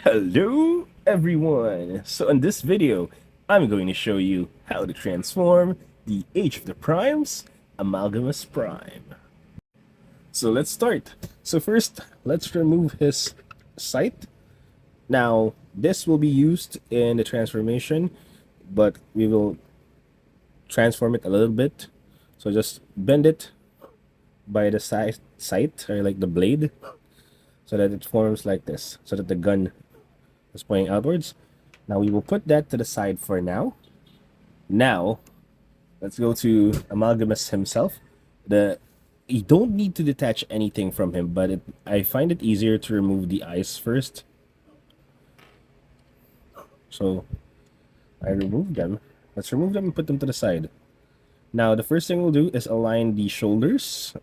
Hello everyone! So in this video, I'm going to show you how to transform the Age of the Primes, Amalgamous Prime. So let's start. So first, let's remove his sight. Now, this will be used in the transformation, but we will transform it a little bit. So just bend it by the sight, or like the blade, so that it forms like this, so that the gun is pointing outwards. Now we will put that to the side for now. Now, let's go to Amalgamous himself. The You don't need to detach anything from him, but I find it easier to remove the eyes first. So I remove them. Let's remove them and put them to the side. Now the first thing we'll do is align the shoulders.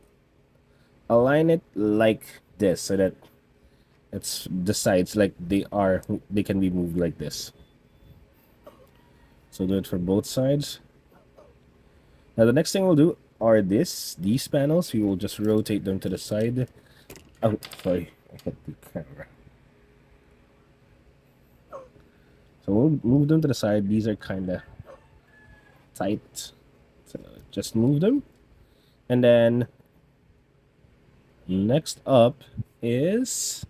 Align it like this so that it's the sides like they can be moved like this. So do it for both sides. Now the next thing we'll do are these panels. We will just rotate them to the side. Oh, sorry, I hit the camera. So we'll move them to the side. These are kind of tight. So just move them. And then next up is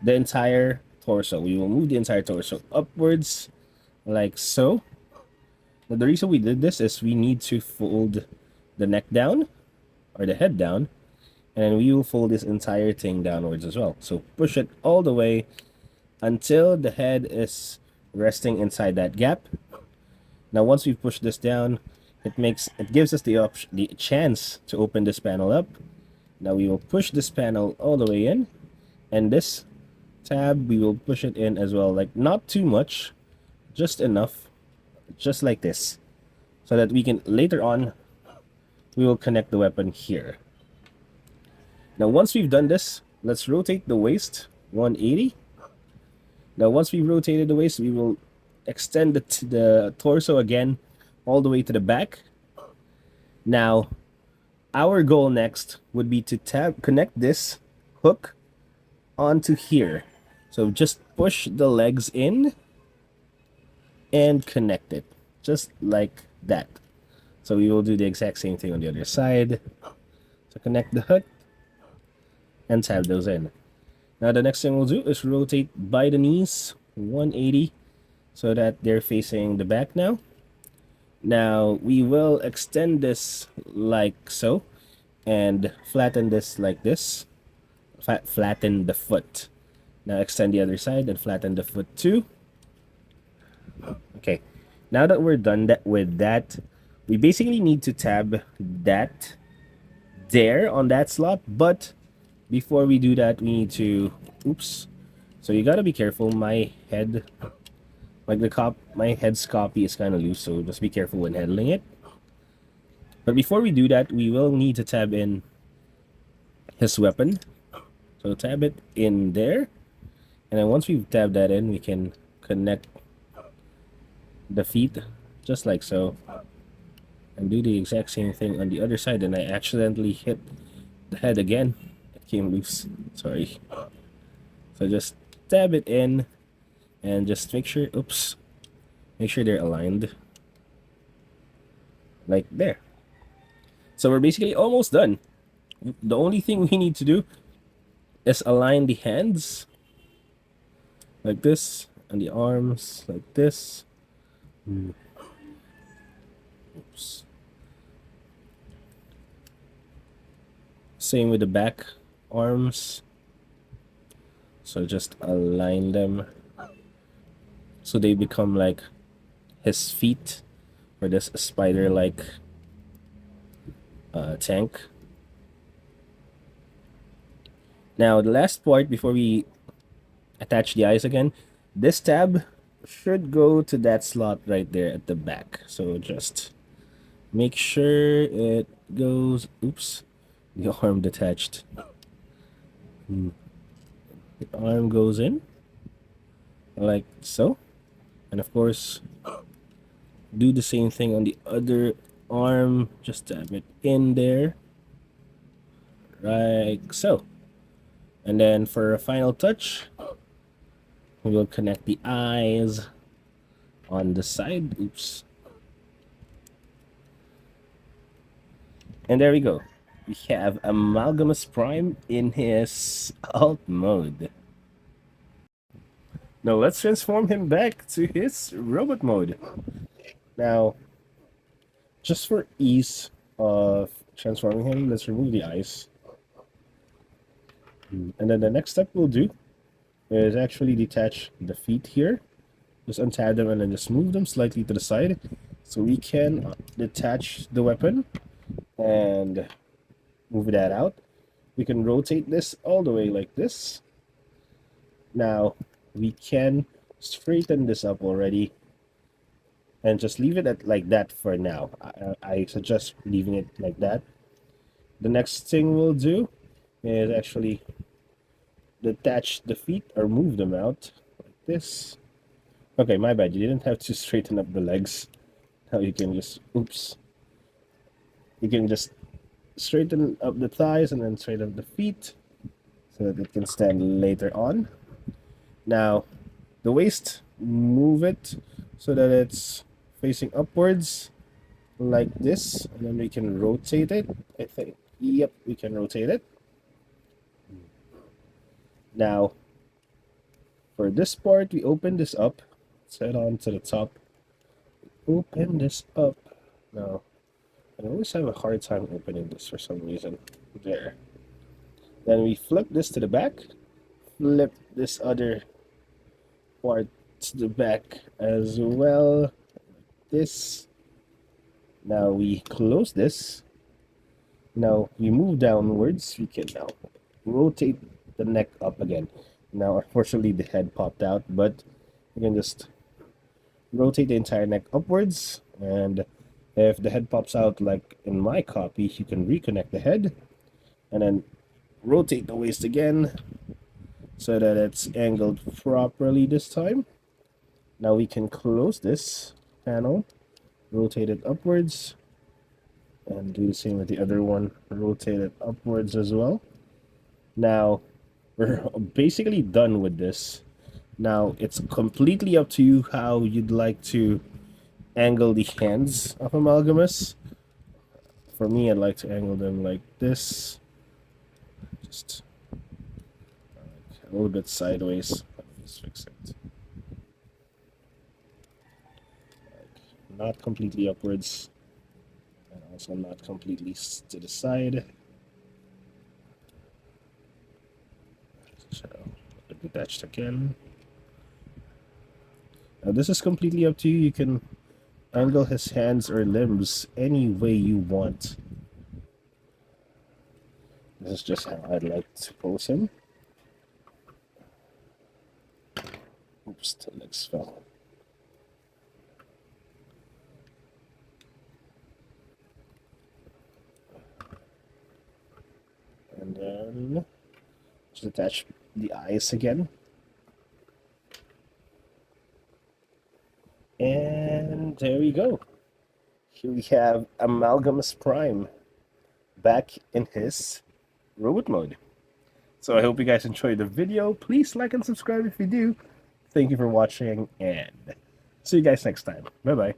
the entire torso. We will move the entire torso upwards like so. Now the reason we did this is we need to fold the neck down or the head down, and then we will fold this entire thing downwards as well. So push it all the way until the head is resting inside that gap. Now once we've pushed this down, it gives us the chance to open this panel up. Now we will push this panel all the way in, and this tab we will push it in as well, like not too much, just enough, just like this, so that we can later on we will connect the weapon here. Now once we've done this, let's rotate the waist 180. Now once we've rotated the waist, we will extend the torso again all the way to the back. Now our goal next would be to connect this hook onto here. So just push the legs in and connect it just like that. So we will do the exact same thing on the other side. So connect the hook and tab those in. Now the next thing we'll do is rotate by the knees 180 so that they're facing the back now. Now we will extend this like so and flatten this like this. Flatten the foot. Now extend the other side and flatten the foot too. Okay, now that we're done with that, we basically need to tab that there on that slot, but before we do that, we need to, oops. So you gotta be careful. My head, like my head's copy is kind of loose, so just be careful when handling it. But before we do that, we will need to tab in his weapon. So tab it in there, and then once we've tabbed that in, we can connect the feet just like so, and do the exact same thing on the other side. And I accidentally hit the head again. It came loose. Sorry. So just tab it in and just make sure, oops, make sure they're aligned like there. So we're basically almost done. The only thing we need to do is align the hands like this and the arms like this. Oops. Same with the back arms. So just align them so they become like his feet for this spider-like tank. Now the last part before we attach the eyes again, this tab should go to that slot right there at the back. So just make sure it goes, oops, the arm detached. The arm goes in like so, and of course do the same thing on the other arm. Just tab it in there like so, and then for a final touch, we will connect the eyes on the side. Oops. And there we go. We have Amalgamous Prime in his alt mode. Now let's transform him back to his robot mode. Now, just for ease of transforming him, let's remove the eyes. And then the next step we'll do is actually detach the feet here. Just untie them and then just move them slightly to the side. So we can detach the weapon and move that out. We can rotate this all the way like this. Now, we can straighten this up already and just leave it at like that for now. I suggest leaving it like that. The next thing we'll do is actually detach the feet or move them out like this. Okay, my bad. You didn't have to straighten up the legs. Now you can just, oops. You can just straighten up the thighs and then straighten up the feet so that it can stand later on. Now, the waist, move it so that it's facing upwards like this, and then we can rotate it. I think, yep, we can rotate it. Now, for this part, we open this up. Let's head on to the top. Open this up. Now, I always have a hard time opening this for some reason. There. Then we flip this to the back. Flip this other part to the back as well. This. Now we close this. Now we move downwards. We can now rotate the neck up again. Now, unfortunately, the head popped out, but you can just rotate the entire neck upwards. And if the head pops out, like in my copy, you can reconnect the head and then rotate the waist again so that it's angled properly this time. Now we can close this panel, rotate it upwards, and do the same with the other one, rotate it upwards as well. Now, we're basically done with this. Now, it's completely up to you how you'd like to angle the hands of Amalgamous. For me, I'd like to angle them like this. Just a little bit sideways. Let me just fix it. Not completely upwards, and also not completely to the side. So, detached again. Now this is completely up to you. You can angle his hands or limbs any way you want. This is just how I'd like to pose him. Oops, the legs fell. And then just attach the eyes again. And there we go. Here we have Amalgamous Prime back in his robot mode. So I hope you guys enjoyed the video. Please like and subscribe if you do. Thank you for watching, and see you guys next time. Bye-bye.